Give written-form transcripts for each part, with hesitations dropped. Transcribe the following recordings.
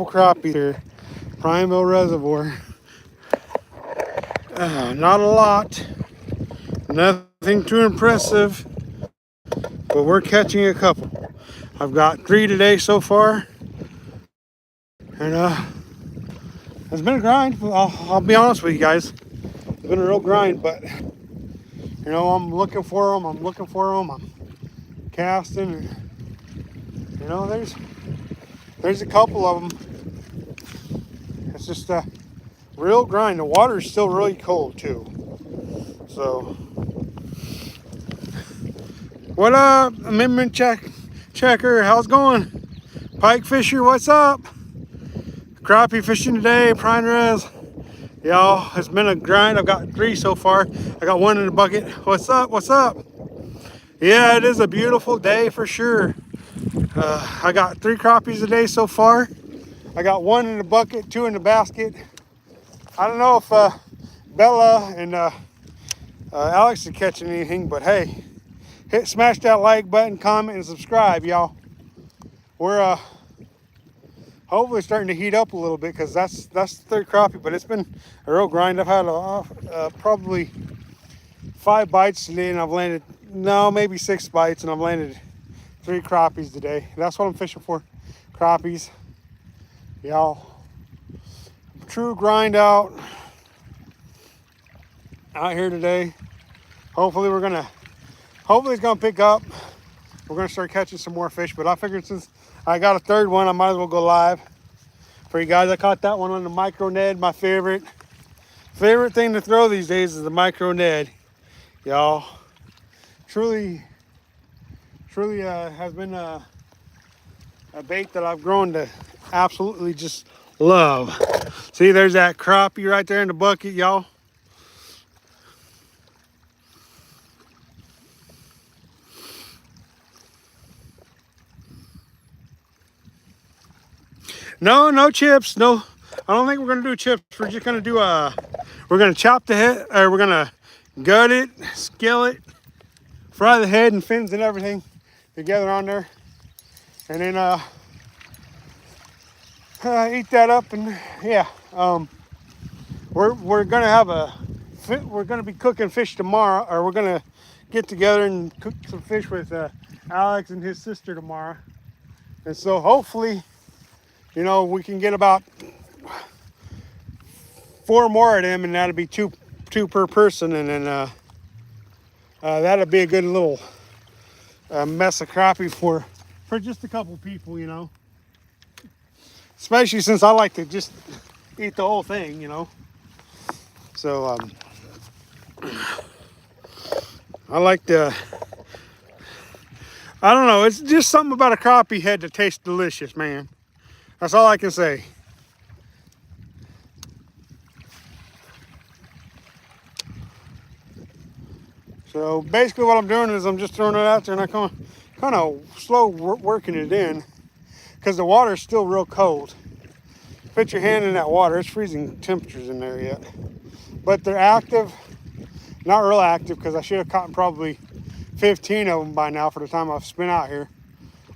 crappie here, Prineville Reservoir. Not a lot, nothing too impressive, but we're catching a couple. I've got 3 today so far, and it's been a grind. I'll be honest with you guys, it's been a real grind, but you know, I'm looking for them. I'm casting, and you know, there's a couple of them. It's just a real grind. The water's still really cold too. So, what up, Amendment Checker? How's it going? Pike Fisher, what's up? Crappie fishing today, Prime Res. Y'all, it's been a grind. I've got 3 so far. I got 1 in the bucket. What's up? What's up? Yeah, it is a beautiful day for sure. I got 3 crappies a day so far. I got 1 in the bucket, 2 in the basket. I don't know if Bella and Alex are catching anything, but hey, smash that like button, comment, and subscribe, y'all. We're hopefully starting to heat up a little bit because that's the 3rd crappie, but it's been a real grind. I've had probably 5 bites today, and I've landed maybe 6 bites, and I've landed 3 crappies today. That's what I'm fishing for, crappies, y'all. True grind out here today. Hopefully it's gonna pick up. We're gonna start catching some more fish, but I figured since I got a 3rd one, I might as well go live for you guys. I caught that one on the micro Ned. My favorite thing to throw these days is the micro Ned, y'all. Truly has been a bait that I've grown to absolutely just love. See, there's that crappie right there in the bucket, y'all. No chips. No, I don't think we're gonna do chips. We're just gonna do we're gonna chop the head, or we're gonna gut it, skillet, fry the head and fins and everything together on there, and then eat that up. And yeah, we're gonna be cooking fish tomorrow, or we're gonna get together and cook some fish with Alex and his sister tomorrow. And so hopefully, you know, we can get about 4 more of them, and that'll be two per person, and then that'll be a good little mess of crappie for just a couple people, you know. Especially since I like to just eat the whole thing, you know. So I like to. I don't know. It's just something about a crappie head that tastes delicious, man. That's all I can say. So basically what I'm doing is I'm just throwing it out there, and I kind of slow working it in because the water is still real cold. Put your hand in that water. It's freezing temperatures in there yet. But they're active. Not real active because I should have caught probably 15 of them by now for the time I've spent out here.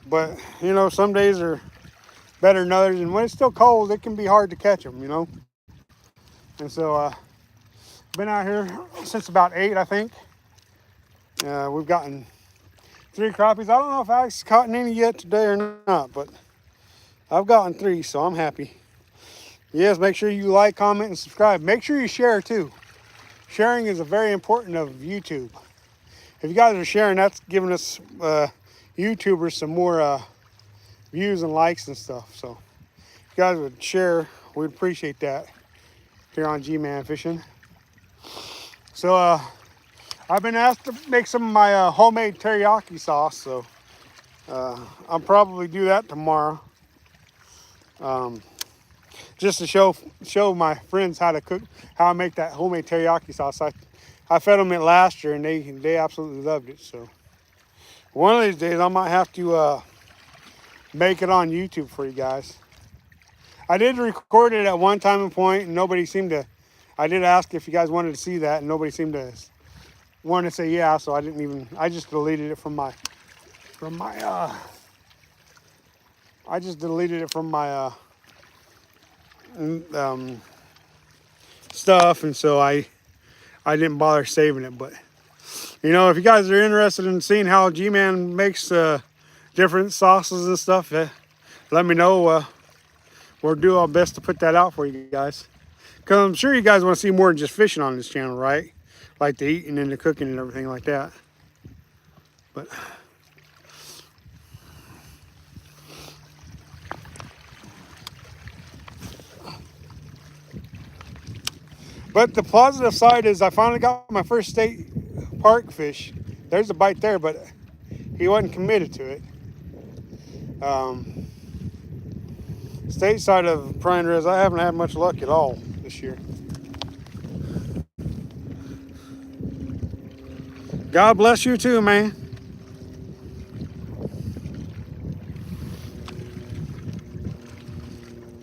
But, you know, some days are better than others, and when it's still cold, it can be hard to catch them, you know. And so been out here since about 8, I think. We've gotten 3 crappies. I don't know if Alex has caught any yet today or not, but I've gotten 3, so I'm happy. Yes, make sure you like, comment, and subscribe. Make sure you share too. Sharing is a very important of YouTube. If you guys are sharing, that's giving us YouTubers some more views and likes and stuff. So if you guys would share, we'd appreciate that here on Gman Fishing. So I've been asked to make some of my homemade teriyaki sauce, so I'll probably do that tomorrow. Just to show my friends how I make that homemade teriyaki sauce. I fed them it last year, and they absolutely loved it. So one of these days I might have to make it on YouTube for you guys. I did record it at one time and point, and nobody seemed to. I did ask if you guys wanted to see that, and nobody seemed to want to say yeah. So I just deleted it from my stuff, and so I didn't bother saving it. But you know, if you guys are interested in seeing how Gman makes different sauces and stuff, let me know. We'll do our best to put that out for you guys. Because I'm sure you guys want to see more than just fishing on this channel, right? Like the eating and the cooking and everything like that. But the positive side is I finally got my first state park fish. There's a bite there, but he wasn't committed to it. State side of Prineville, I haven't had much luck at all this year. God bless you too, man.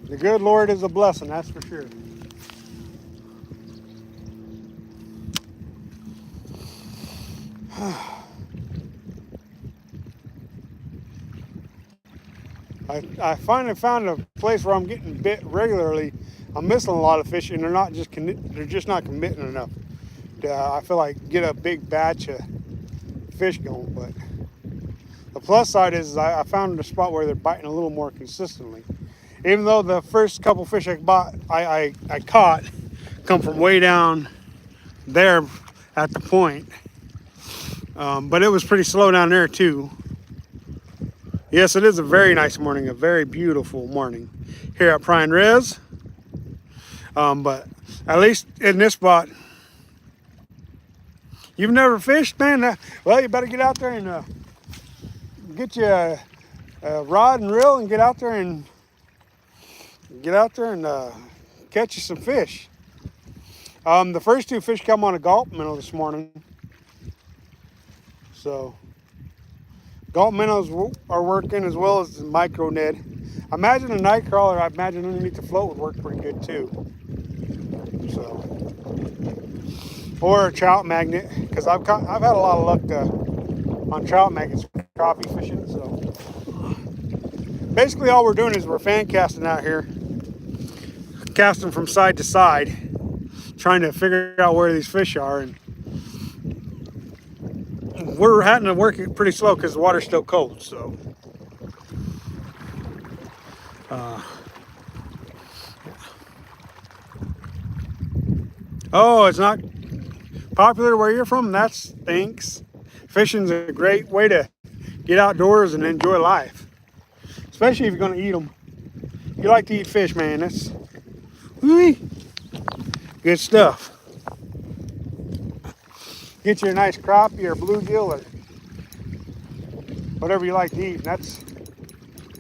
The good Lord is a blessing, that's for sure. I finally found a place where I'm getting bit regularly. I'm missing a lot of fish, and they're just not committing enough. I feel like get a big batch of fish going. But the plus side is I found a spot where they're biting a little more consistently. Even though the first couple fish I caught come from way down there at the point, but it was pretty slow down there too. Yes, it is a very nice morning, a very beautiful morning here at Prineville. But at least in this spot, you've never fished, man? Well, you better get out there and get you a rod and reel and get out there and catch you some fish. The first two fish come on a gulp minnow this morning. So gulp minnows are working as well as the micro Ned. I imagine a night crawler, I imagine underneath the float would work pretty good too. So, or a trout magnet, because I've had a lot of luck on trout magnets for crappie fishing. So basically all we're doing is we're fan casting out here, casting from side to side, trying to figure out where these fish are, and we're having to work it pretty slow because the water's still cold. So oh, it's not popular where you're from? That stinks. Fishing's a great way to get outdoors and enjoy life, especially if you're going to eat them. If you like to eat fish, man, that's good stuff. Get you a nice crappie or bluegill or whatever you like to eat, and that's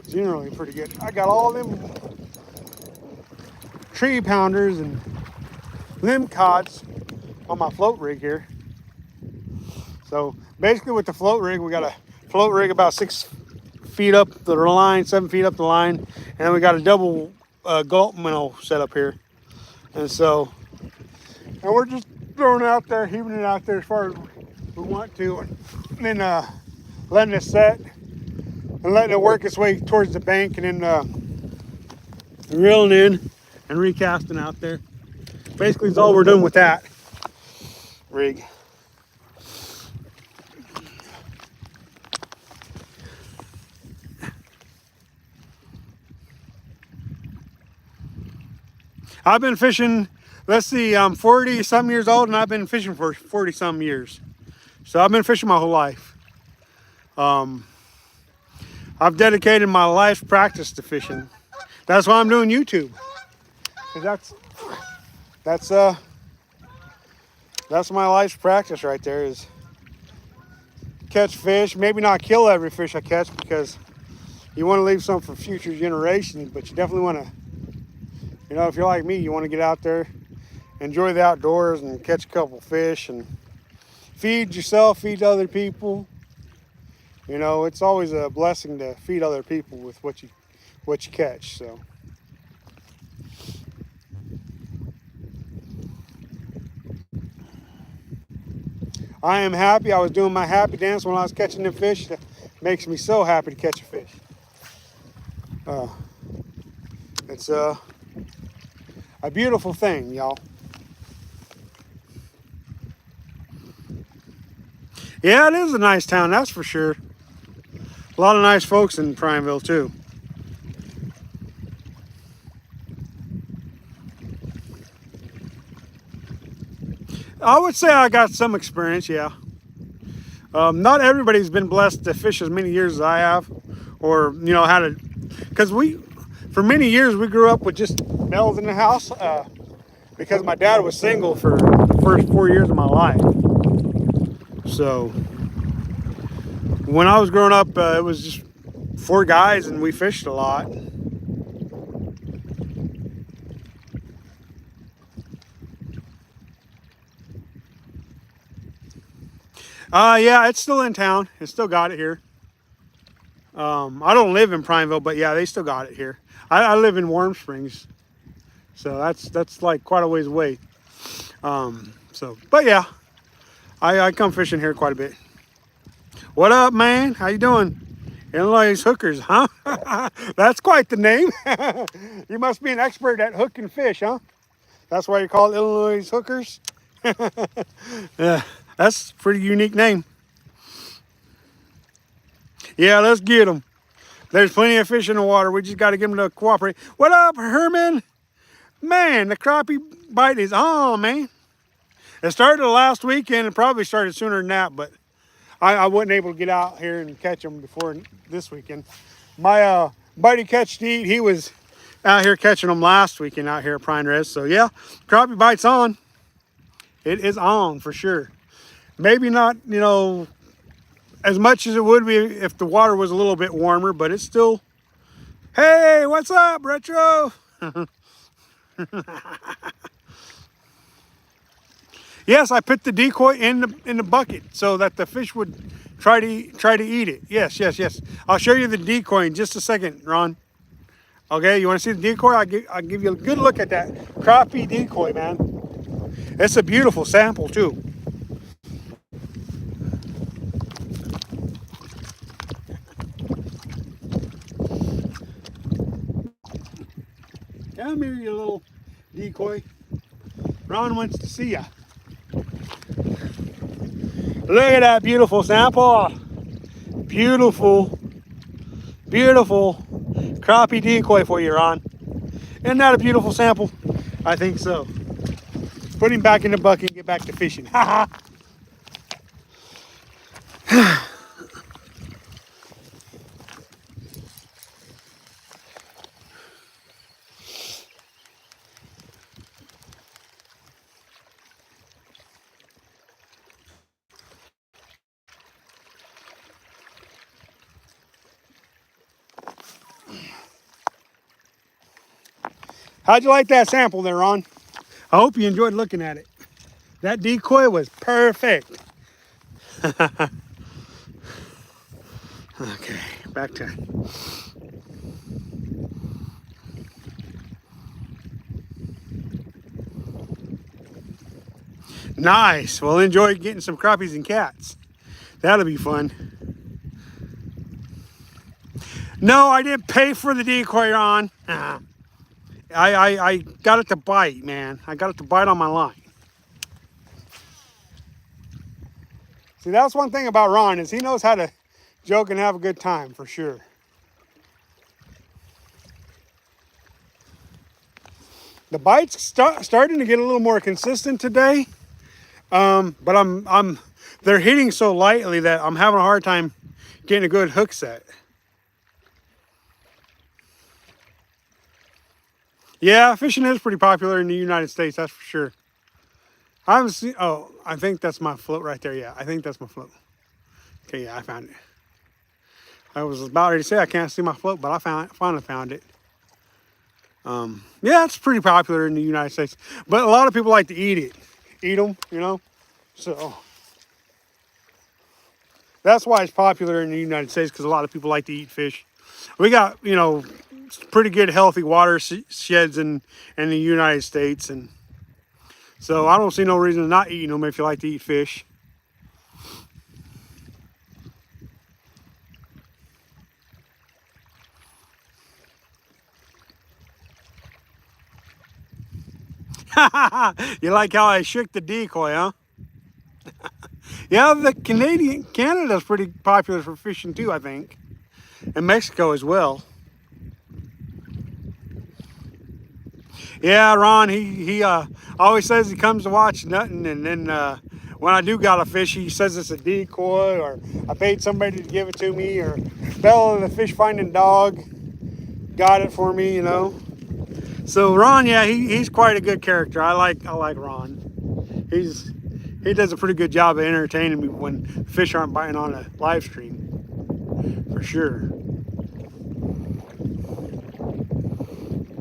generally pretty good. I got all them tree pounders and limb cods on my float rig here. So basically with the float rig, we got a float rig about 6 feet up the line, 7 feet up the line, and then we got a double gulp minnow set up here. And so, and we're just throwing it out there, heaving it out there as far as we want to, and then letting it set and letting it work its way towards the bank, and then reeling in and recasting out there. Basically, that's all we're doing with that rig. I've been fishing, let's see, I'm 40 some years old, and I've been fishing for 40 some years. So I've been fishing my whole life. I've dedicated my life's practice to fishing. That's why I'm doing YouTube. 'Cause that's my life's practice right there, is catch fish. Maybe not kill every fish I catch, because you want to leave some for future generations, but you definitely want to, you know, if you're like me, you want to get out there, enjoy the outdoors, and catch a couple fish and feed yourself, feed other people. You know, it's always a blessing to feed other people with what you catch. So I am happy. I was doing my happy dance when I was catching the fish. It makes me so happy to catch a fish. It's a beautiful thing, y'all. Yeah, it is a nice town, that's for sure. A lot of nice folks in Prineville too. I would say I got some experience, yeah. Not everybody's been blessed to fish as many years as I have, or had a, because for many years we grew up with just males in the house, because my dad was single for the first 4 years of my life. So when I was growing up, it was just 4 guys and we fished a lot. Yeah, it's still in town. It's still got it here. I don't live in Prineville, but yeah, they still got it here. I live in Warm Springs, so that's like quite a ways away. But yeah, I come fishing here quite a bit. What up, man? How you doing? Illinois Hookers, huh? That's quite the name. You must be an expert at hooking fish, huh? That's why you call it Illinois Hookers? Yeah, that's a pretty unique name. Yeah, let's get them. There's plenty of fish in the water. We just got to get them to cooperate. What up, Herman? Man, the crappie bite is on, man. It started last weekend. It probably started sooner than that, but I wasn't able to get out here and catch them before this weekend. My buddy Catch to Eat, he was out here catching them last weekend out here at Pine Res. So yeah, crappie bite's on. It is on for sure. Maybe not, as much as it would be if the water was a little bit warmer, but it's still, hey, what's up, Retro? Yes, I put the decoy in the bucket so that the fish would try to eat it. Yes. I'll show you the decoy in just a second, Ron. Okay, you want to see the decoy? I'll give you a good look at that crappie decoy, man. It's a beautiful sample too. Come here, you little decoy. Ron wants to see ya. Look at that beautiful sample. Beautiful crappie decoy for you, Ron. Isn't that a beautiful sample? I think so. Put him back in the bucket and get back to fishing. How'd you like that sample there, Ron? I hope you enjoyed looking at it. That decoy was perfect. Okay, back to it. Nice. Well, enjoy getting some crappies and cats. That'll be fun. No, I didn't pay for the decoy, Ron. I got it to bite, man. I got it to bite on my line. See, that's one thing about Ron is he knows how to joke and have a good time, for sure. The bite's starting to get a little more consistent today, but they're hitting so lightly that I'm having a hard time getting a good hook set. Yeah, fishing is pretty popular in the United States, that's for sure. I haven't seen, oh, I think that's my float right there. Yeah, I think that's my float. Okay, yeah, I found it. I was about ready to say I can't see my float, but I finally found it. Yeah, it's pretty popular in the United States, but a lot of people like to eat them, so that's why it's popular in the United States, because a lot of people like to eat fish. We got, pretty good healthy water sheds in the United States, and so I don't see no reason to not eating them if you like to eat fish. You like how I shook the decoy, huh? Yeah, the Canada's pretty popular for fishing too, I think. And Mexico as well. Yeah, Ron, he always says he comes to watch nothing, and then when I do got a fish, he says it's a decoy, or I paid somebody to give it to me, or Bella the fish finding dog got it for me, you know. So Ron, yeah, he's quite a good character. I like Ron. He does a pretty good job of entertaining me when fish aren't biting on a live stream, for sure.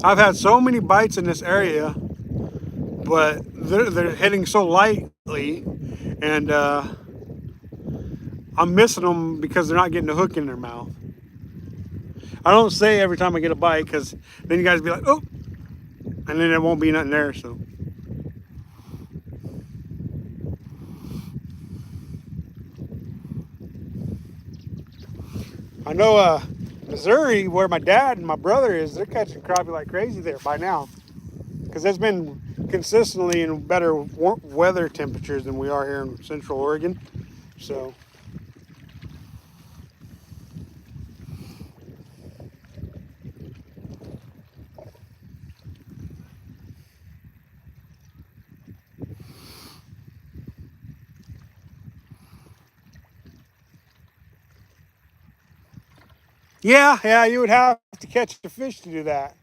I've had so many bites in this area, but they're hitting so lightly, and I'm missing them because they're not getting the hook in their mouth. I don't say every time I get a bite, because then you guys be like, oh, and then there won't be nothing there. So I know Missouri, where my dad and my brother is, they're catching crappie like crazy there by now, because it's been consistently in better weather temperatures than we are here in Central Oregon. So yeah, you would have to catch a fish to do that.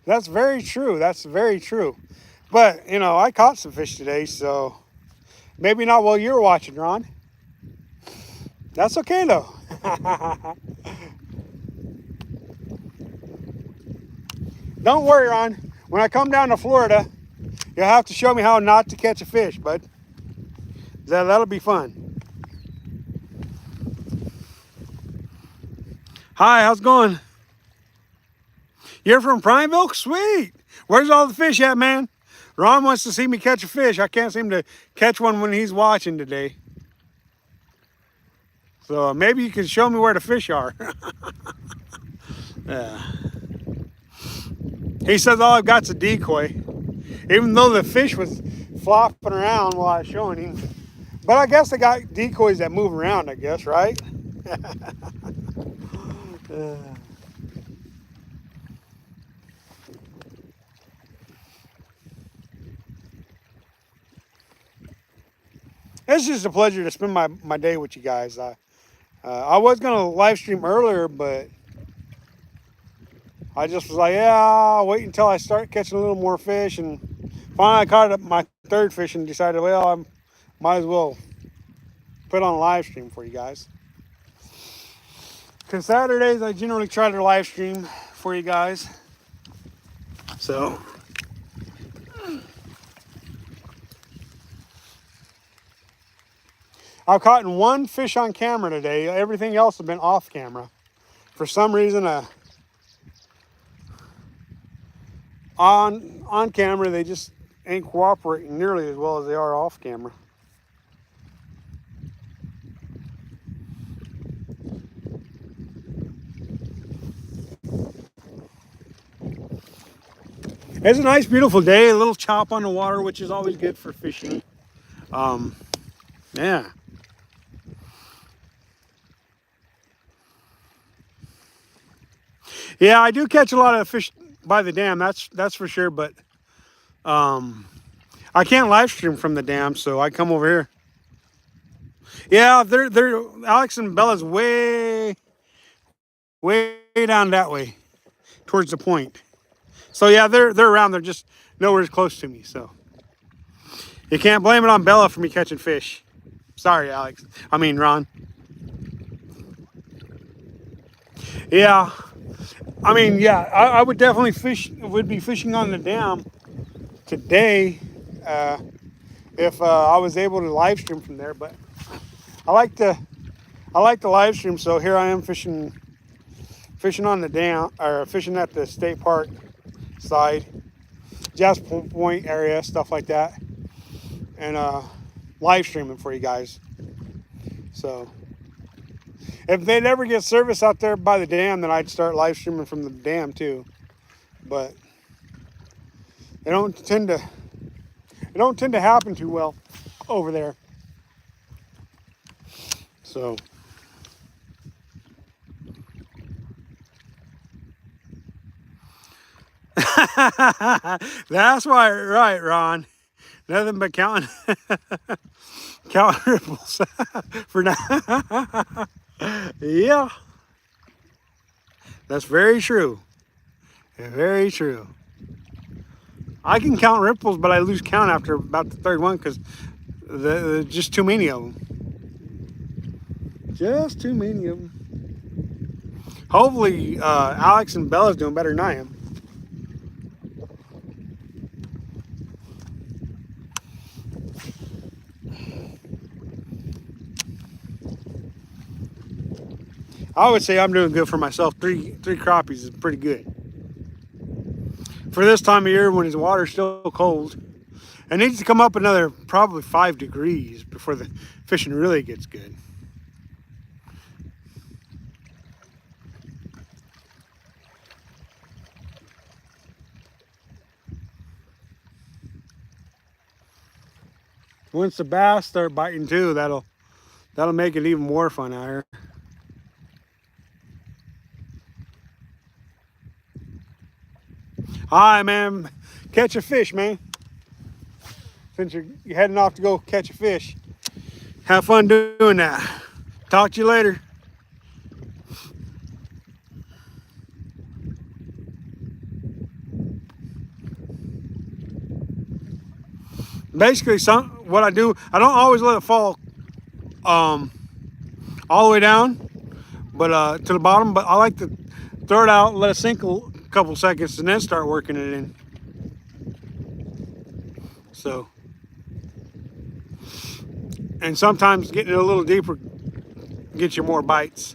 That's very true. That's very true. But, you know, I caught some fish today, so maybe not while you're watching, Ron. That's okay, though. Don't worry, Ron. When I come down to Florida, you'll have to show me how not to catch a fish, bud. That'll be fun. Hi, how's it going? You're from Prineville? Sweet. Where's all the fish at, man? Ron wants to see me catch a fish. I can't seem to catch one when he's watching today. So maybe you can show me where the fish are. Yeah. He says all I've got's a decoy, even though the fish was flopping around while I was showing him. But I guess they got decoys that move around, I guess, right? It's just a pleasure to spend my day with you guys. I was going to live stream earlier, but I just was like, yeah, I'll wait until I start catching a little more fish. And finally I caught up my third fish and decided, well, I might as well put on a live stream for you guys. Because Saturdays I generally try to live stream for you guys. So I've caught one fish on camera today. Everything else has been off camera. For some reason, on camera, they just ain't cooperating nearly as well as they are off camera. It's a nice, beautiful day. A little chop on the water, which is always good for fishing. Yeah. Yeah, I do catch a lot of fish by the dam. That's for sure. But I can't live stream from the dam, so I come over here. Yeah, they're Alex and Bella's way down that way, towards the point. So yeah, they're around. They're just nowhere as close to me. So you can't blame it on Bella for me catching fish. Sorry, Alex. I mean, Ron. Yeah. I mean, yeah, I would definitely be fishing on the dam today if I was able to live stream from there. But I like to live stream, so here I am fishing on the dam, or fishing at the state park side, Jasper Point area, stuff like that, and live streaming for you guys. So if they'd ever get service out there by the dam, then I'd start live streaming from the dam too. But they don't tend to It don't tend to happen too well over there. So that's why, right, Ron. Nothing but counting ripples for now. Yeah, that's very true. Very true. I can count ripples, but I lose count after about the third one because just too many of them. Just too many of them. Hopefully, Alex and Bella's doing better than I am. I would say I'm doing good for myself. Three crappies is pretty good. For this time of year when his water's still cold, it needs to come up another probably 5 degrees before the fishing really gets good. Once the bass start biting too, that'll make it even more fun out here. Hi, man. Catch a fish, man. Since you're heading off to go catch a fish, have fun doing that. Talk to you later. Basically, what I do, I don't always let it fall all the way down, but to the bottom. But I like to throw it out, let it sink a couple seconds, and then start working it in. So, and sometimes getting it a little deeper gets you more bites.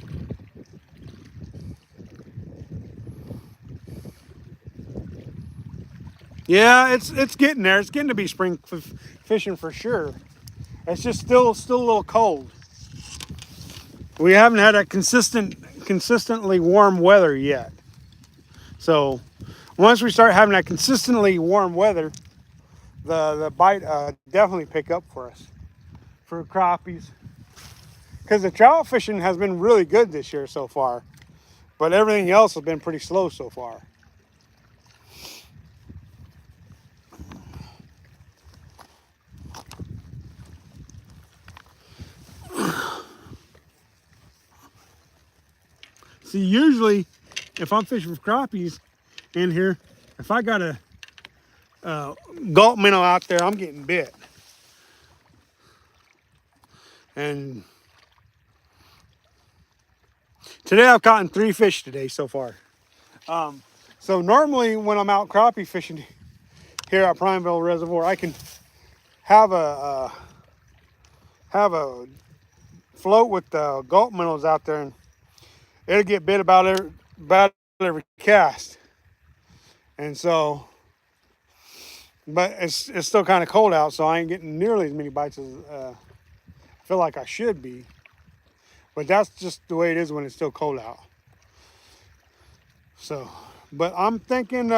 Yeah, it's getting there. It's getting to be spring fishing for sure. It's just still a little cold. We haven't had a consistently warm weather yet. So once we start having that consistently warm weather, the bite definitely pick up for us for crappies. Because the trout fishing has been really good this year so far, but everything else has been pretty slow so far. See, usually if I'm fishing for crappies in here, if I got a gulp minnow out there, I'm getting bit. And today I've caught 3 fish today so far. So normally when I'm out crappie fishing here at Prineville Reservoir, I can have a float with the gulp minnows out there, and it'll get bit about every cast. And so, but it's still kind of cold out, so I ain't getting nearly as many bites as I feel like I should be. But that's just the way it is when it's still cold out. So, but I'm thinking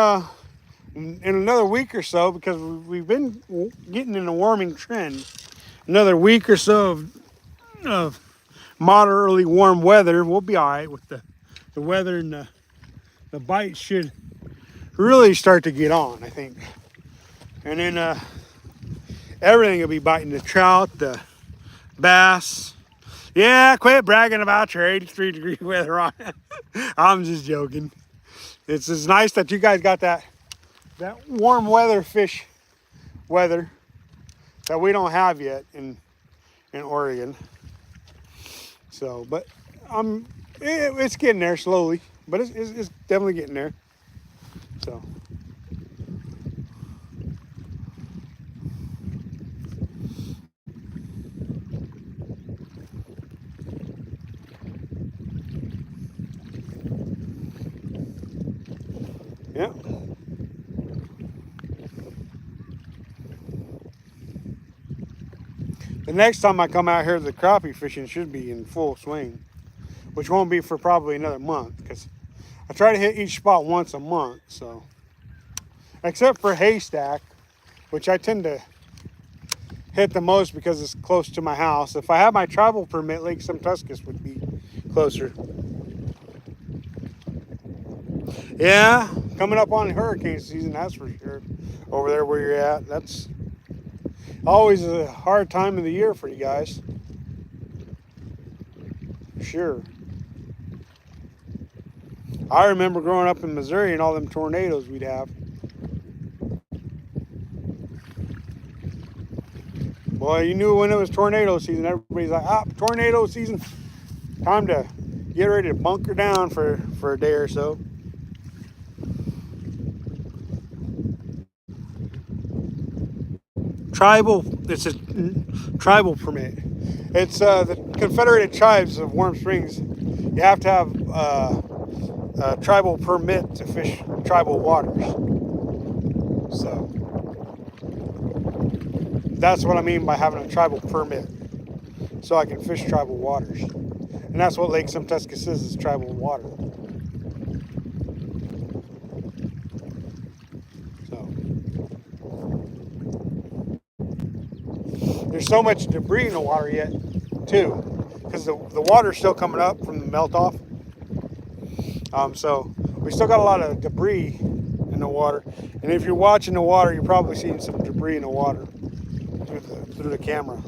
in another week or so, because we've been getting in a warming trend, another week or so of moderately warm weather, we'll be all right with the weather, and the bites should really start to get on, I think. And then everything will be biting: the trout, the bass. Yeah, quit bragging about your 83-degree weather on it. I'm just joking. It's nice that you guys got that warm weather fish weather that we don't have yet in Oregon. So, but it's getting there slowly, but it's definitely getting there. So. Yeah. The next time I come out here, the crappie fishing should be in full swing, which won't be for probably another month, because I try to hit each spot once a month. So, except for haystack, which I tend to hit the most because it's close to my house. If I had my tribal permit, Lake Semtuscus would be closer. Yeah, coming up on hurricane season, that's for sure. Over there where you're at, that's always a hard time of the year for you guys. Sure. I remember growing up in Missouri and all them tornadoes we'd have. Boy, you knew when it was tornado season. Everybody's like, tornado season. Time to get ready to bunker down for a day or so. Tribal, it's a tribal permit. It's the Confederated Tribes of Warm Springs. You have to have a tribal permit to fish tribal waters. So that's what I mean by having a tribal permit. So I can fish tribal waters. And that's what Lake Semtuscus is tribal water. So there's so much debris in the water yet, too, because the water's still coming up from the melt off. So we still got a lot of debris in the water. And if you're watching the water, you're probably seeing some debris in the water through the camera.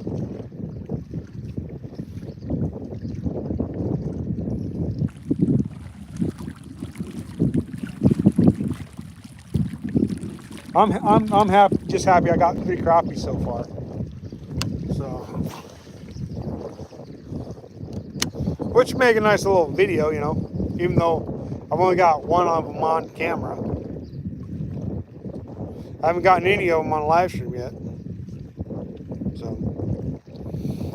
I'm happy, just happy I got 3 crappie so far. So, which make a nice little video, you know, even though I've only got one of them on camera. I haven't gotten any of them on live stream yet. So,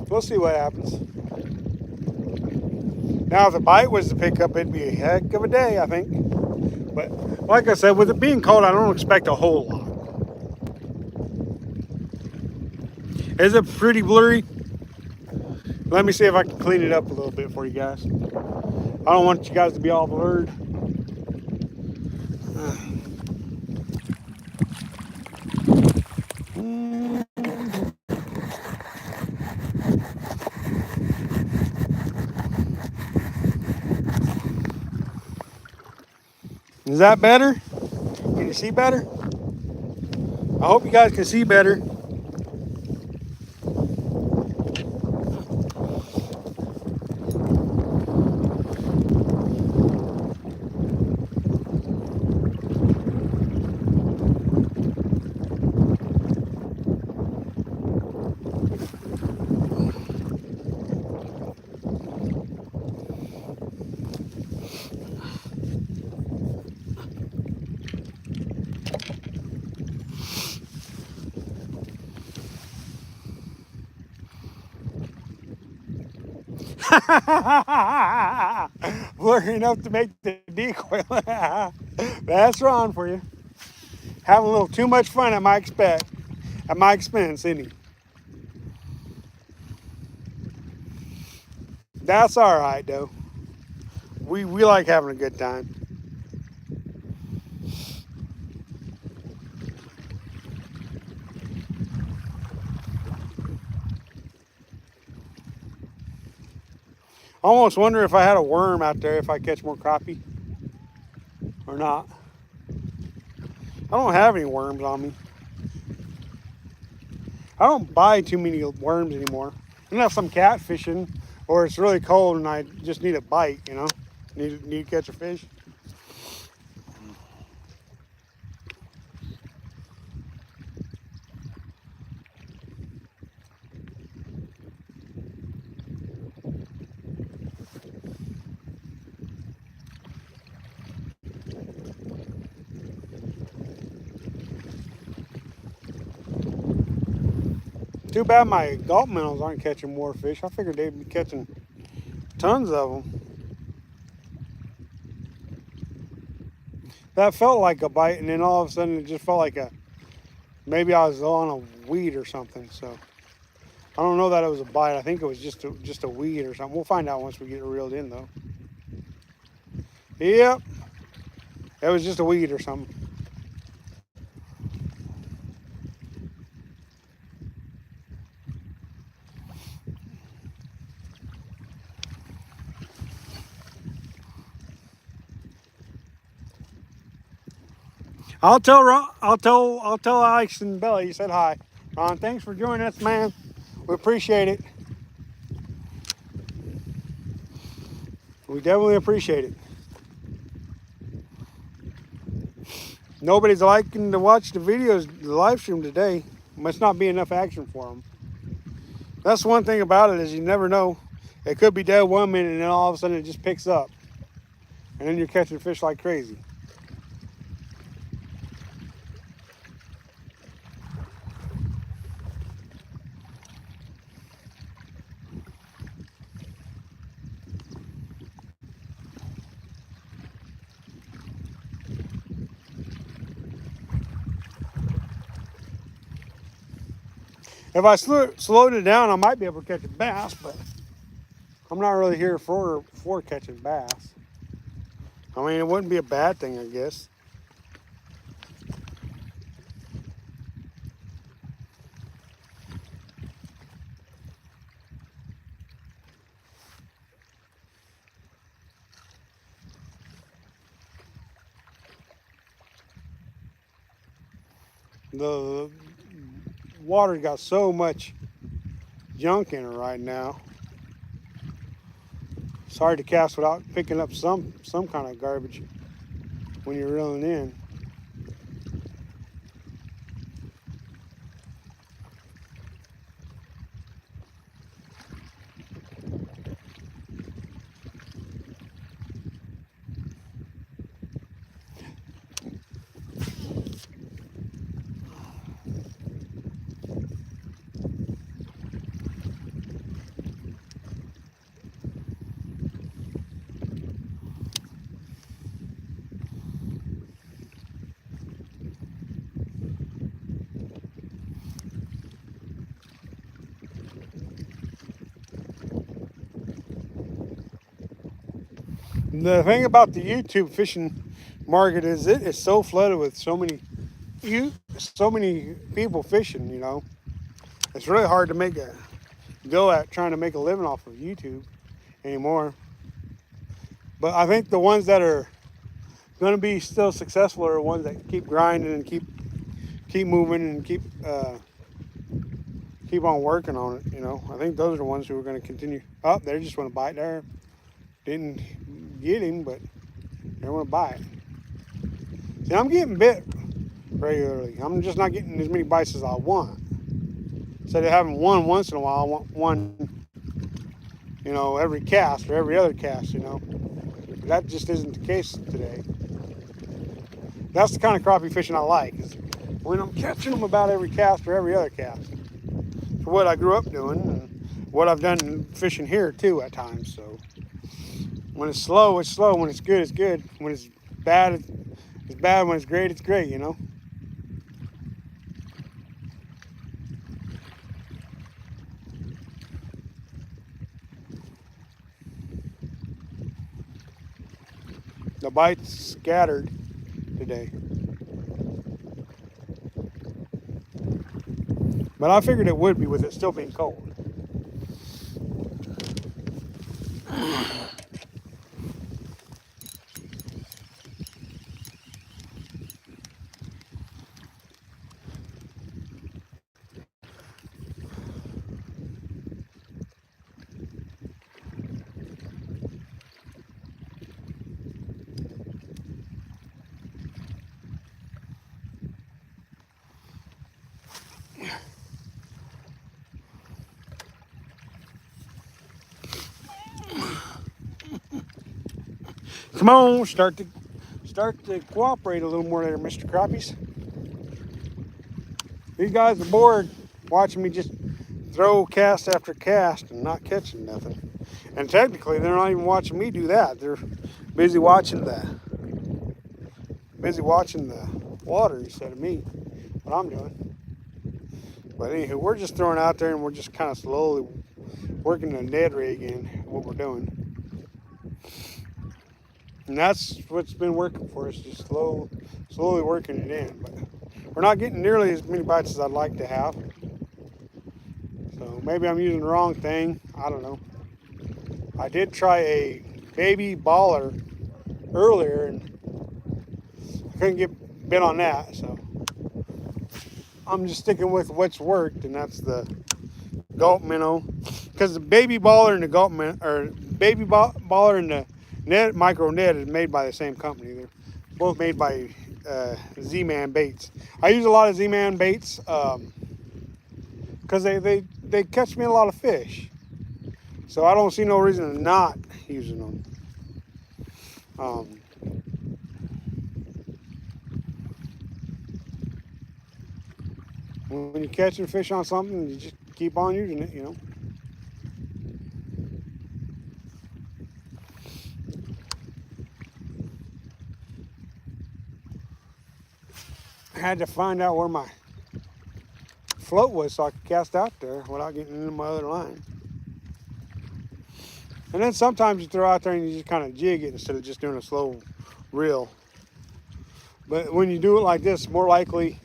we'll see what happens. Now, if the bite was to pick up, it'd be a heck of a day, I think. But like I said, with it being cold, I don't expect a whole lot. Is it pretty blurry? Let me see if I can clean it up a little bit for you guys. I don't want you guys to be all blurred. Is that better? Can you see better? I hope you guys can see better. Blurry enough to make the decoy. That's wrong for you. Having a little too much fun at my expense, isn't he? That's all right, though. We like having a good time. I almost wonder if I had a worm out there, if I catch more crappie or not. I don't have any worms on me. I don't buy too many worms anymore. Unless I'm catfishing or it's really cold and I just need a bite, you know? Need to catch a fish. Too bad my gulp minnows aren't catching more fish. I figured they'd be catching tons of them. That felt like a bite, and then all of a sudden it just felt like maybe I was on a weed or something. So I don't know that it was a bite. I think it was just a weed or something. We'll find out once we get it reeled in, though. Yep, it was just a weed or something. I'll tell Ron, I'll tell Alex and Bella you said hi. Ron, thanks for joining us, man. We appreciate it. We definitely appreciate it. Nobody's liking to watch the videos, the live stream today. Must not be enough action for them. That's one thing about it is you never know. It could be dead 1 minute and then all of a sudden it just picks up. And then you're catching fish like crazy. If I slowed it down, I might be able to catch a bass, but I'm not really here for catching bass. I mean, it wouldn't be a bad thing, I guess. The water got so much junk in it right now. It's hard to cast without picking up some kind of garbage when you're reeling in. The thing about the YouTube fishing market is it is so flooded with so many people fishing, you know. It's really hard to make a go at trying to make a living off of YouTube anymore. But I think the ones that are going to be still successful are the ones that keep grinding and keep moving and keep on working on it, you know. I think those are the ones who are going to continue. Oh, they just want to bite there. Didn't get him, but they want to bite. See, I'm getting bit regularly. I'm just not getting as many bites as I want. Instead of having one once in a while, I want one, you know, every cast or every other cast, you know. That just isn't the case today. That's the kind of crappie fishing I like, is when I'm catching them about every cast or every other cast. It's what I grew up doing and what I've done fishing here too at times. So when it's slow, it's slow. When it's good, it's good. When it's bad, it's bad. When it's great, you know. The bites scattered today. But I figured it would be with it still being cold. Come on, start to cooperate a little more there, Mr. Crappies. These guys are bored watching me just throw cast after cast and not catching nothing. And technically, they're not even watching me do that. They're busy watching the water instead of me, what I'm doing. But anywho, we're just throwing out there and we're just kind of slowly working the Ned rig in what we're doing. And that's what's been working for us, just slowly working it in. But we're not getting nearly as many bites as I'd like to have. So maybe I'm using the wrong thing. I don't know. I did try a baby baller earlier and I couldn't get been on that. So I'm just sticking with what's worked, and that's the gulp minnow. Because the baby baller and the gulp minnow, or baby baller and the net micro net is made by the same company. They're both made by Z-Man baits. I use a lot of Z-Man baits because they catch me a lot of fish. So I don't see no reason to not using them. When you're catching fish on something, you just keep on using it, you know. I had to find out where my float was so I could cast out there without getting into my other line. And then sometimes you throw out there and you just kind of jig it instead of just doing a slow reel. But when you do it like this, more likely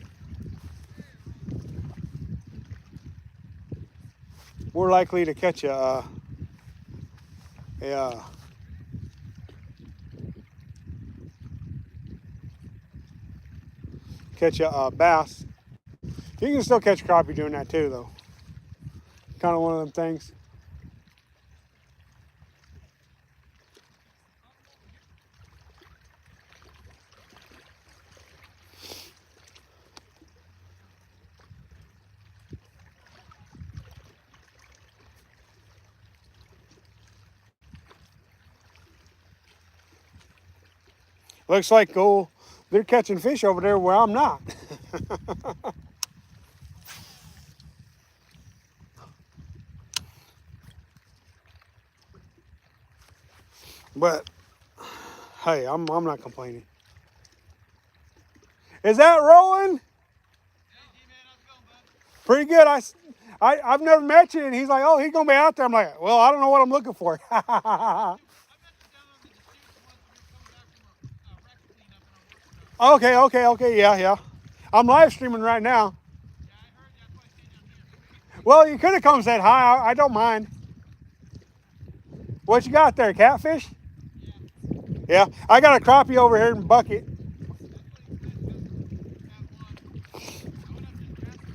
to catch a bass. You can still catch crappie doing that too, though. Kind of one of them things. Looks like they're catching fish over there where I'm not. But hey, I'm not complaining. Is that rolling? Hey, Gman, how's it going, bud? Pretty good. I've never met you, and he's like, oh, he's gonna be out there. I'm like, well, I don't know what I'm looking for. I met you down on the Deschutes once when we were coming back from a wreck cleanup and our work truck. Okay, yeah. I'm live streaming right now. Yeah, I heard you. That's why I stayed down here. Well, you could have come and said hi. I don't mind. What you got there? Catfish? Yeah. Yeah, I got a crappie over here in the bucket. That's what he said. I went up to the grass this morning,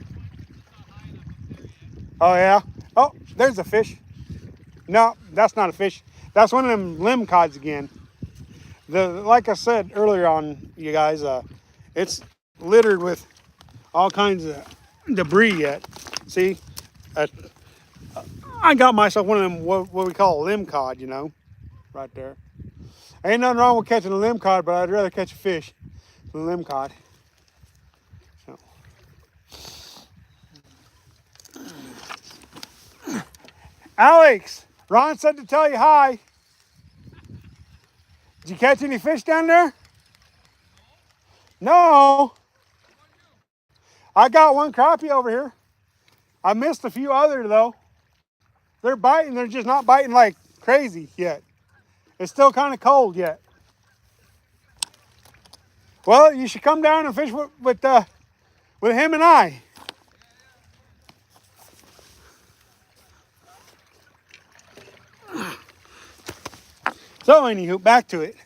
it's just not high enough up there yet. Oh yeah. Oh, there's a fish. No, that's not a fish. That's one of them limb cods again. Like I said earlier on, you guys, it's littered with all kinds of debris yet. See, I got myself one of them what we call a limb cod, you know, right there. Ain't nothing wrong with catching a limb cod, but I'd rather catch a fish than a limb cod. So. Alex, Ron said to tell you hi. Did you catch any fish down there? No. I got one crappie over here. I missed a few others though. They're biting, they're just not biting like crazy yet. It's still kind of cold yet. Well, you should come down and fish with him and I. So anywho, back to it.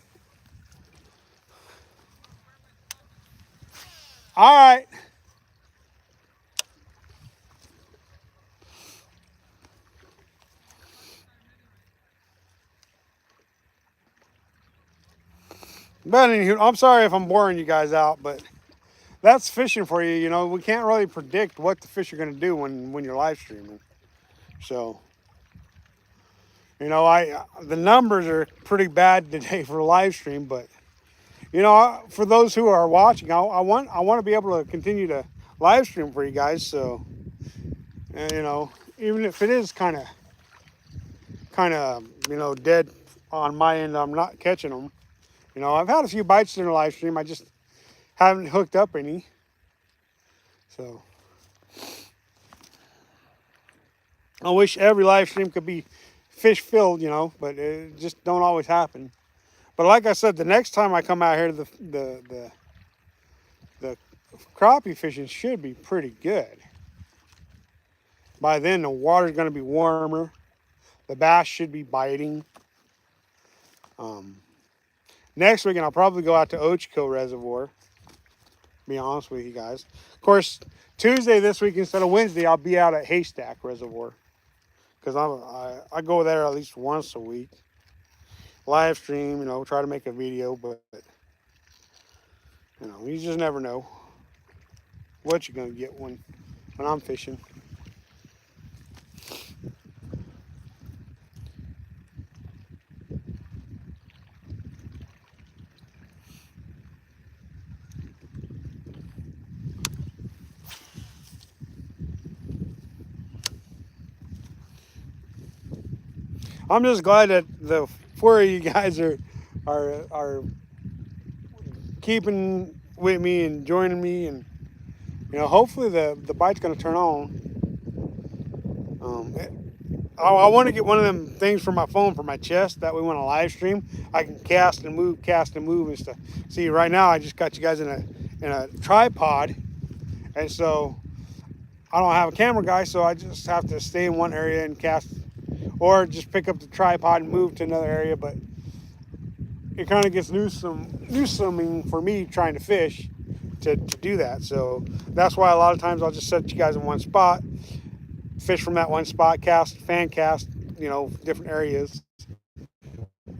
All right. But anywho, I'm sorry if I'm boring you guys out, but that's fishing for you. You know, we can't really predict what the fish are going to do when you're live streaming. So, you know, the numbers are pretty bad today for live stream, but you know, for those who are watching, I want to be able to continue to live stream for you guys. So, you know, even if it is kind of you know dead on my end, I'm not catching them. You know, I've had a few bites in the live stream. I just haven't hooked up any. So I wish every live stream could be fish filled, you know, but it just don't always happen. But like I said, the next time I come out here, the crappie fishing should be pretty good. By then, the water's going to be warmer. The bass should be biting. Next weekend, I'll probably go out to Ochco Reservoir. be honest with you guys. Of course, Tuesday this week instead of Wednesday, I'll be out at Haystack Reservoir because I go there at least once a week. Live stream, try to make a video, but you just never know what you're gonna get when I'm fishing. I'm just glad that the four of you guys are keeping with me and joining me, and hopefully the bite's gonna turn on. I want to get one of them things for my phone for my chest. That way, when I live stream, I can cast and move and stuff. See, right now I just got you guys in a tripod, and so I don't have a camera guy, so I just have to stay in one area and cast, or just pick up the tripod and move to another area. But it kind of gets newsoming for me trying to fish to do that. So that's why a lot of times I'll just set you guys in one spot, fish from that one spot, fan cast, different areas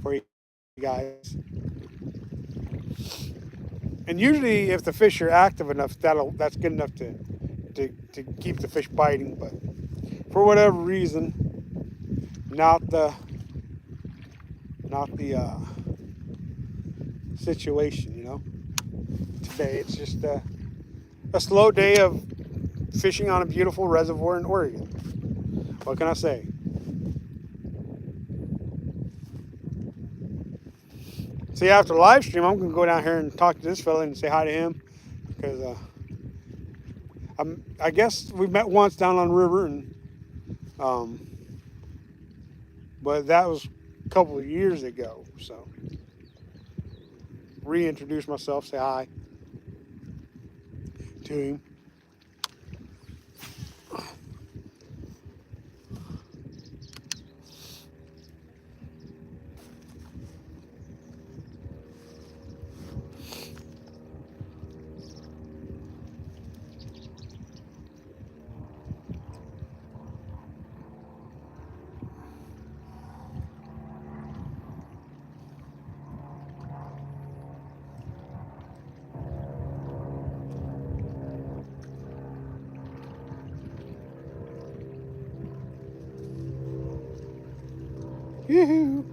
for you guys. And usually if the fish are active enough, that's good enough to keep the fish biting. But for whatever reason, not the situation, Today it's just a slow day of fishing on a beautiful reservoir in Oregon. What can I say? See, after the live stream, I'm gonna go down here and talk to this fella and say hi to him because I guess we met once down on the river, and but that was a couple of years ago. So reintroduce myself, say hi to him. Yoo-hoo.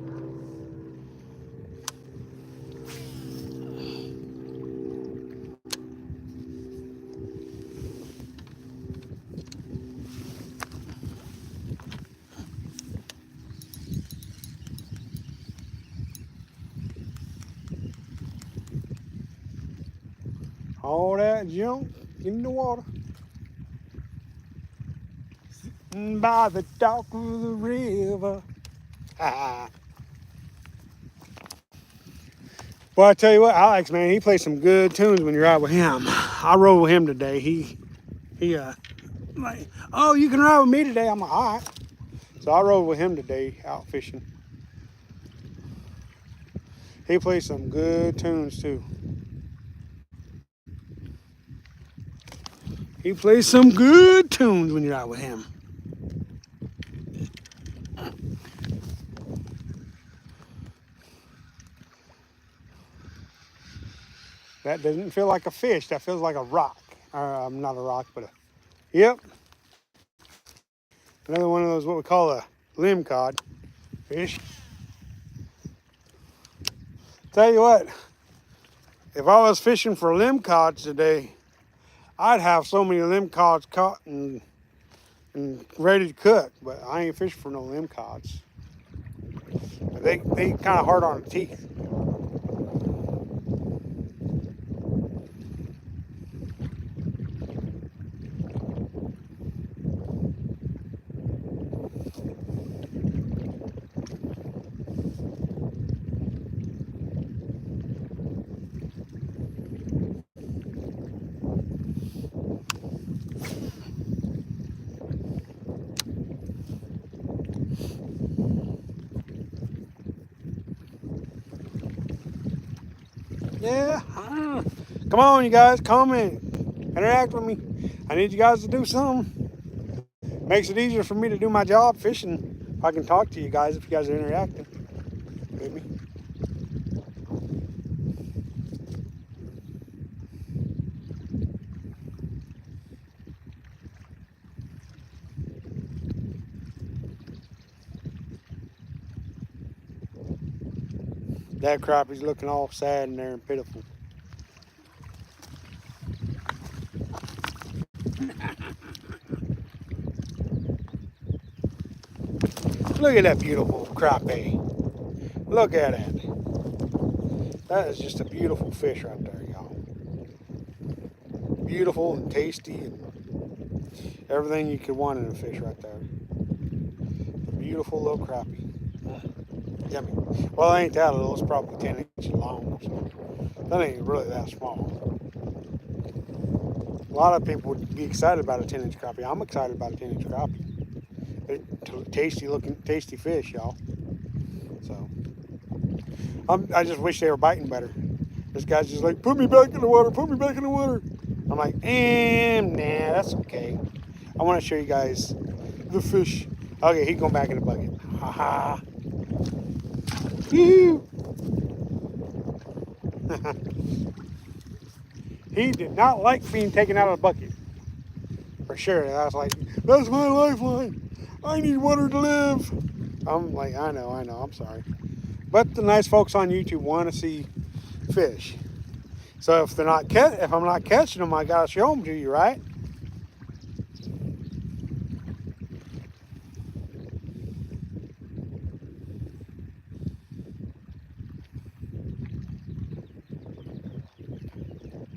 All that junk in the water. Sitting by the dock of the river. Well, I tell you what, Alex, man, he plays some good tunes when you're out with him. I rode with him today. He like, oh, you can ride with me today. I'm like, all right. So I rode with him today out fishing. He plays some good tunes too. He plays some good tunes when you're out with him. That doesn't feel like a fish. That feels like a rock. Not a rock, but yep. Another one of those, what we call a limb cod fish. Tell you what, if I was fishing for limb cods today, I'd have so many limb cods caught and ready to cook, but I ain't fishing for no limb cods. They kind of hard on the teeth. Yeah, Come on, you guys, comment, interact with me. I need you guys to do something. Makes it easier for me to do my job fishing. I can talk to you guys if you guys are interacting with me. That crappie's looking all sad in there and pitiful. Look at that beautiful crappie. Look at it. That is just a beautiful fish right there, y'all. Beautiful and tasty and everything you could want in a fish right there. A beautiful little crappie. Yummy. Well, it ain't that little. It's probably 10 inches long. So that ain't really that small. A lot of people would be excited about a 10-inch crappie. I'm excited about a 10-inch crappie. They're tasty looking, tasty fish, y'all. So I just wish they were biting better. This guy's just like, put me back in the water, put me back in the water. I'm like, nah, that's okay. I want to show you guys the fish. Okay, he's going back in the bucket. Haha. He did not like being taken out of the bucket. For sure. I was like, that's my lifeline. I need water to live. I'm like, I know, I'm sorry. But the nice folks on YouTube want to see fish. So if I'm not catching them, I gotta show them to you, right?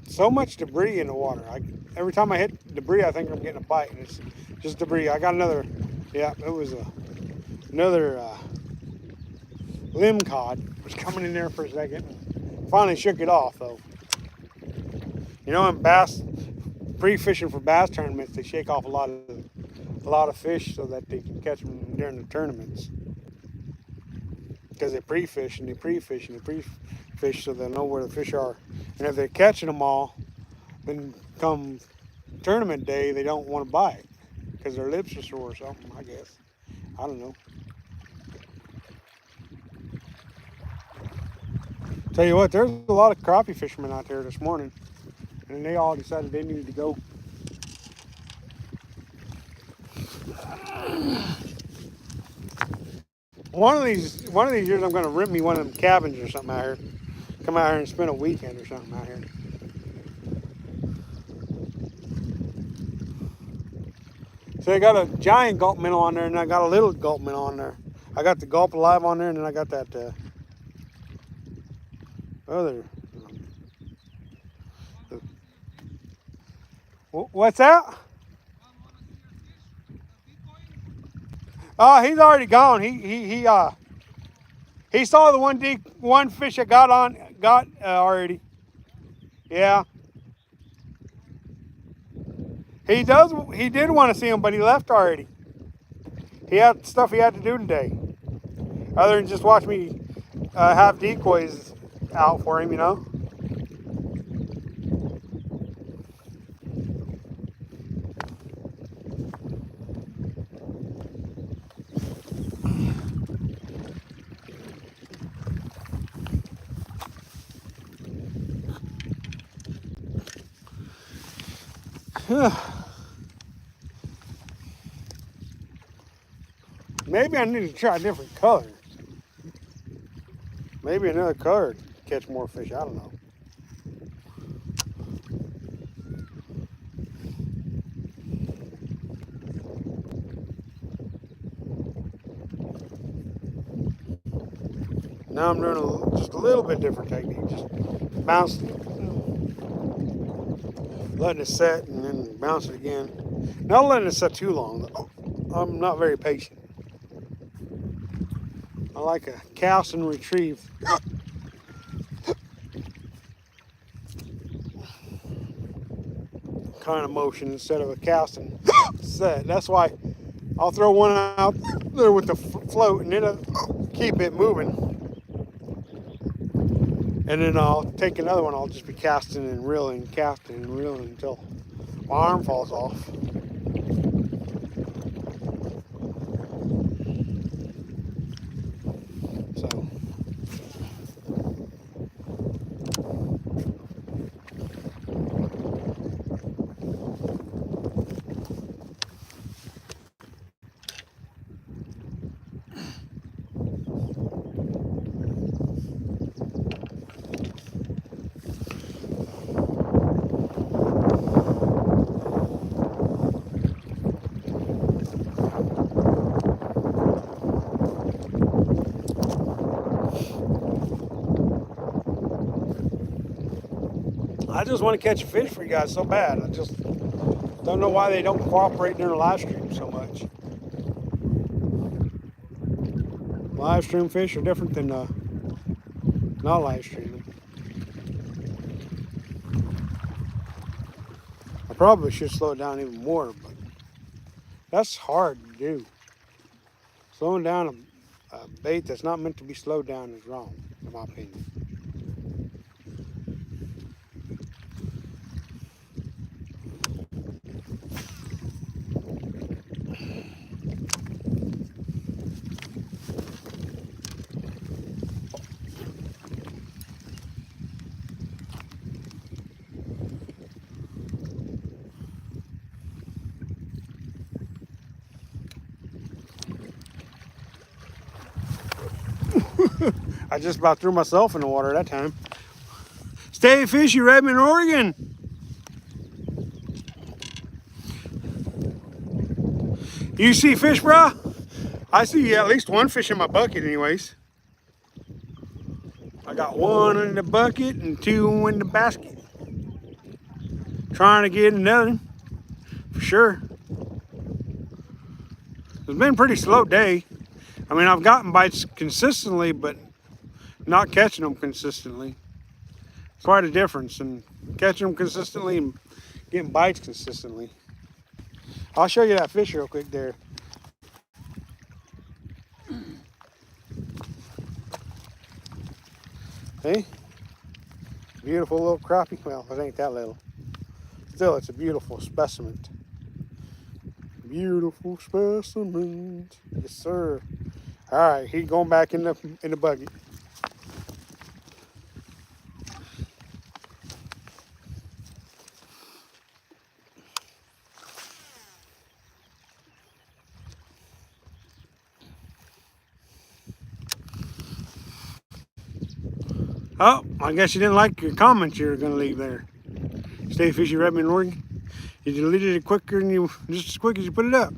So much debris in the water. Every time I hit debris, I think I'm getting a bite, and it's just debris. I got another, yeah, it was another limb cod was coming in there for a second. And finally shook it off, though. You know, in bass, pre-fishing for bass tournaments, they shake off a lot of fish so that they can catch them during the tournaments. Because they pre-fish and they pre-fish and they pre-fish so they'll know where the fish are. And if they're catching them all, then come tournament day, they don't want to bite because their lips are sore or something, I guess. I don't know. Tell you what, there's a lot of crappie fishermen out there this morning, and they all decided they needed to go. One of these years, I'm going to rent me one of them cabins or something out here. Come out here and spend a weekend or something out here. So I got a giant gulp minnow on there, and I got a little gulp minnow on there. I got the gulp alive on there, and then I got that other. What's that? Oh, he's already gone. He saw the one fish I got already. Yeah. He did want to see him, but he left already. He had stuff he had to do today. Other than just watch me have decoys out for him, you know. Maybe I need to try a different color. Maybe another color to catch more fish. I don't know. Now I'm doing just a little bit different technique. Just bouncing, letting it set, and then bounce it again. Not letting it set too long. I'm not very patient. I like a cast and retrieve kind of motion instead of a cast and set. That's why I'll throw one out there with the float and it'll keep it moving. And then I'll take another one. I'll just be casting and reeling, casting and reeling until my arm falls off. So. I just want to catch a fish for you guys so bad. I just don't know why they don't cooperate during the live stream so much. Live stream fish are different than not live streaming. I probably should slow it down even more, but that's hard to do. Slowing down a bait that's not meant to be slowed down is wrong, in my opinion. I just about threw myself in the water that time. Stay fishy, Redmond, Oregon. You see fish, bro? I see at least one fish in my bucket anyways. I got one in the bucket and two in the basket. Trying to get another, for sure. It's been a pretty slow day. I mean, I've gotten bites consistently, but not catching them consistently. Quite a difference in catching them consistently and getting bites consistently. I'll show you that fish real quick there. See? Beautiful little crappie. Well, it ain't that little. Still, it's a beautiful specimen. Beautiful specimen. Yes, sir. All right, he's going back in the bucket. Oh, I guess you didn't like your comments you were going to leave there. Stay fishy, Redmond, Oregon. You deleted it quicker than you, just as quick as you put it up.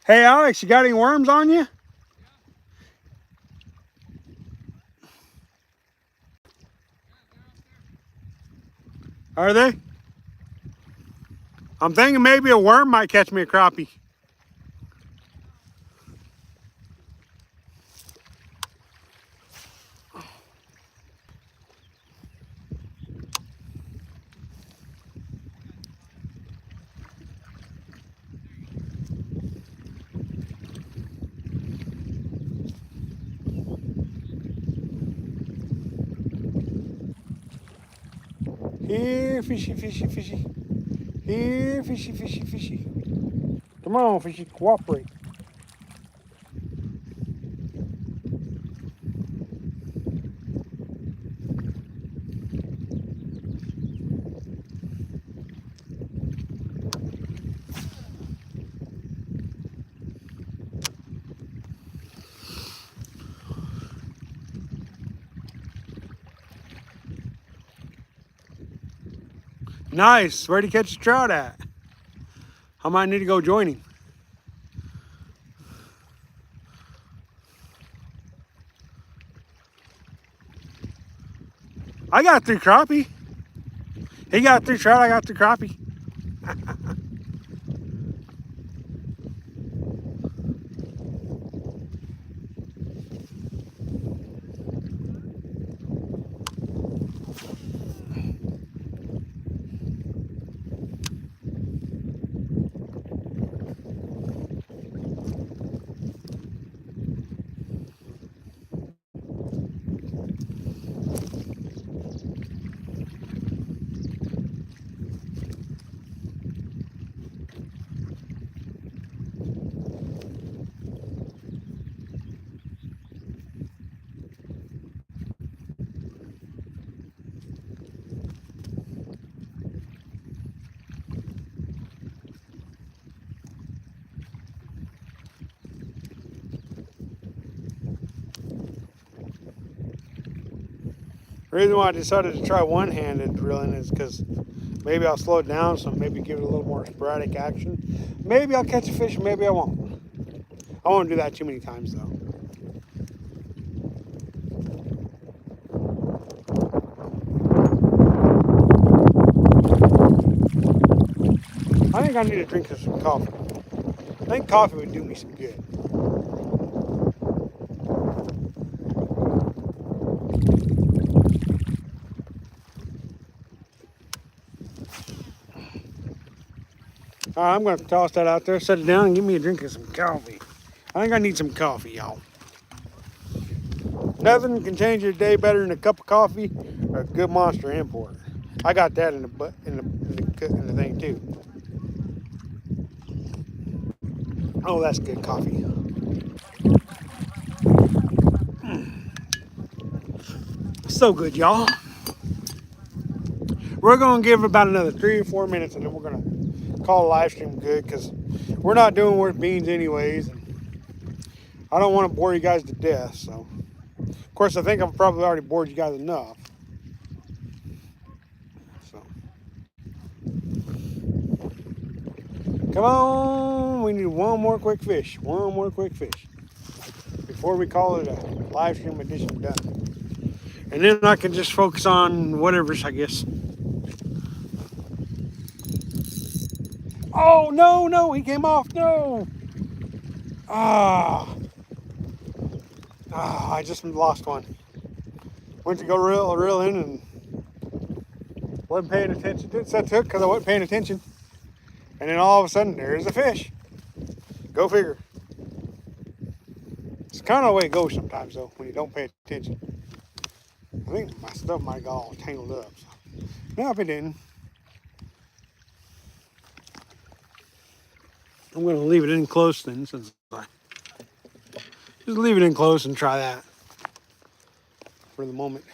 Hey, Alex, you got any worms on you? Are they? I'm thinking maybe a worm might catch me a crappie. Here, fishy, fishy, fishy. Here, fishy, fishy, fishy. Come on, fishy, cooperate. Nice. Where'd he catch the trout at? I might need to go join him. I got 3 crappie. He got 3 trout, I got 3 crappie. The reason why I decided to try one-handed drilling is because maybe I'll slow it down, so maybe give it a little more sporadic action. Maybe I'll catch a fish, maybe I won't. I won't do that too many times though. I think I need to drink some coffee. I think coffee would do me some good. All right, I'm going to toss that out there, set it down, and give me a drink of some coffee. I think I need some coffee, y'all. Nothing can change your day better than a cup of coffee or a good Monster import. I got that in the thing too. Oh, that's good coffee. So good, y'all. We're going to give about another 3 or 4 minutes, and then we're going to call the live stream good, because we're not doing worth beans anyways. And I don't want to bore you guys to death. So, of course, I think I've probably already bored you guys enough. So, come on. We need one more quick fish. One more quick fish before we call it a live stream edition done. And then I can just focus on whatever's, I guess. Oh, no, he came off, no. I just lost one. Went to go reel in and wasn't paying attention. Didn't set hook because I wasn't paying attention. And then all of a sudden, there's a fish. Go figure. It's kind of the way it goes sometimes, though, when you don't pay attention. I think my stuff might have got all tangled up. So. No, if it didn't. I'm going to leave it in close then, since I just leave it in close and try that for the moment.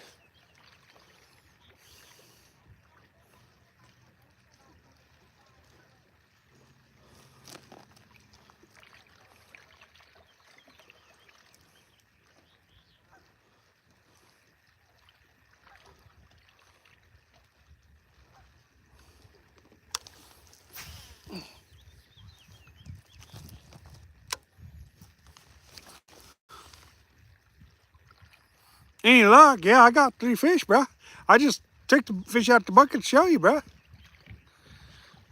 Any luck? Yeah, I got 3 fish, bro. I just took the fish out the bucket to show you, bro.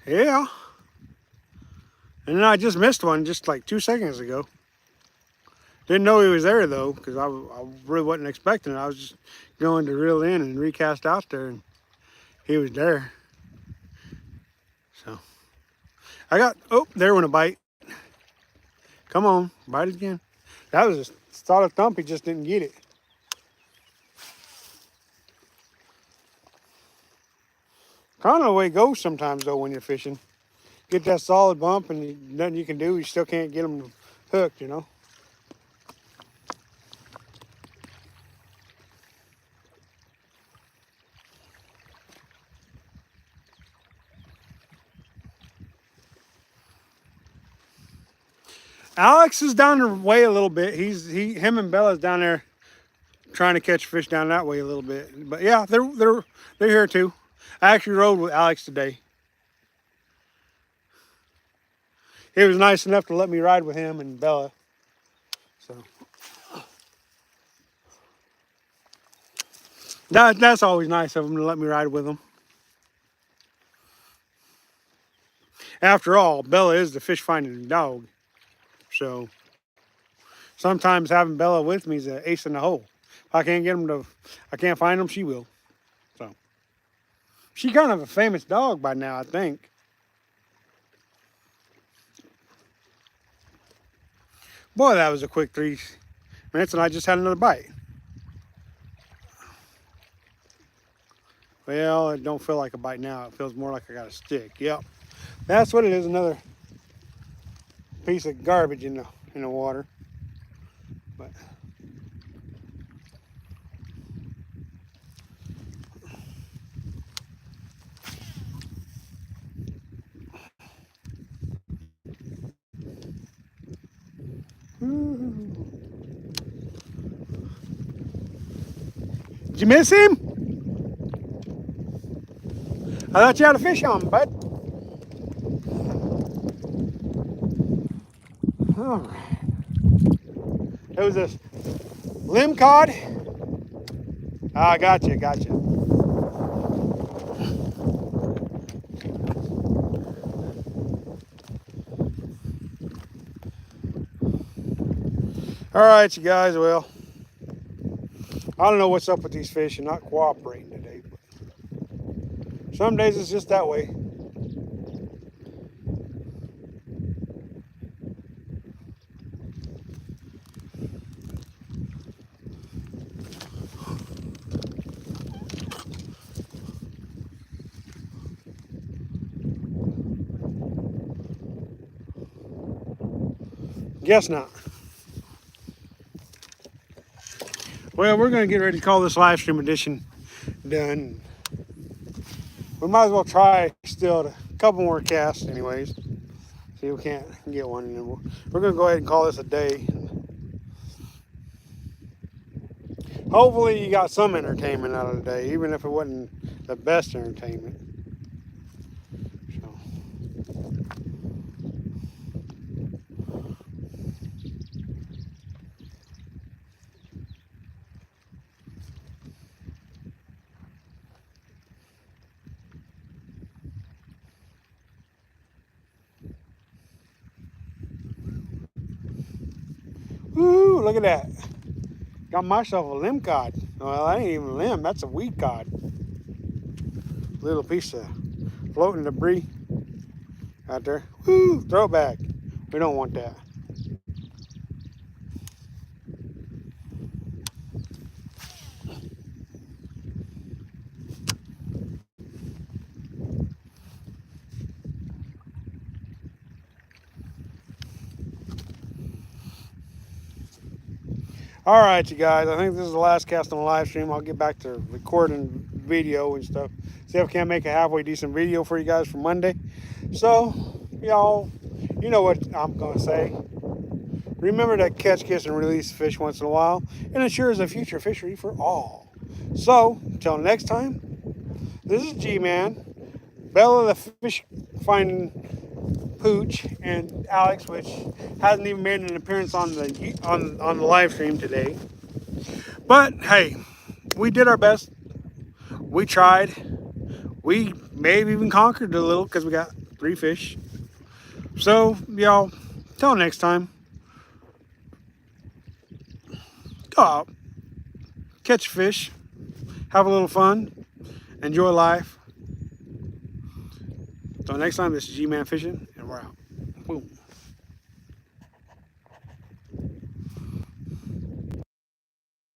Yeah. And then I just missed one just like 2 seconds ago. Didn't know he was there though, because I really wasn't expecting it. I was just going to reel in and recast out there, and he was there. So I got, oh, there went a bite. Come on, bite it again. That was a solid thump. He just didn't get it. Kind of the way it goes sometimes though when you're fishing. Get that solid bump and nothing you can do. You still can't get them hooked, you know. Alex is down the way a little bit. Him and Bella's down there trying to catch fish down that way a little bit. But yeah, they're here too. I actually rode with Alex today. He was nice enough to let me ride with him and Bella. So that's always nice of him to let me ride with him. After all, Bella is the fish finding dog. So sometimes having Bella with me is an ace in the hole. If I can't find them, she will. So she's kind of a famous dog by now, I think. Boy, that was a quick 3 minutes, and I just had another bite. Well, it don't feel like a bite now. It feels more like I got a stick. Yep, that's what it is. Another piece of garbage in the water. But did you miss him? I thought you had a fish on, bud. All right. It was this limb cod. Ah, gotcha. All right, you guys. Well, I don't know what's up with these fish and not cooperating today, but some days it's just that way. Guess not. Well, we're going to get ready to call this live stream edition done. We might as well try still a couple more casts anyways. See if we can't get one. And then we're going to go ahead and call this a day. Hopefully you got some entertainment out of the day, even if it wasn't the best entertainment. So. Woo, look at that. Got myself a limb cod. Well, that ain't even a limb, that's a weed cod. Little piece of floating debris out there. Woo, throw it back. We don't want that. All right, you guys. I think this is the last cast on the live stream. I'll get back to recording video and stuff. See if I can make a halfway decent video for you guys for Monday. So, y'all, you know what I'm going to say. Remember to catch, kiss, and release fish once in a while. It ensures a future fishery for all. So, until next time, this is G-Man, Bella the fish finding pooch, and Alex, which hasn't even made an appearance on the live stream today. But hey, we did our best. We tried. We may have even conquered a little because we got 3 fish. So y'all, till next time, go out, catch fish, have a little fun, enjoy life. Until next time, this is G-Man Fishing, and we're out. Boom.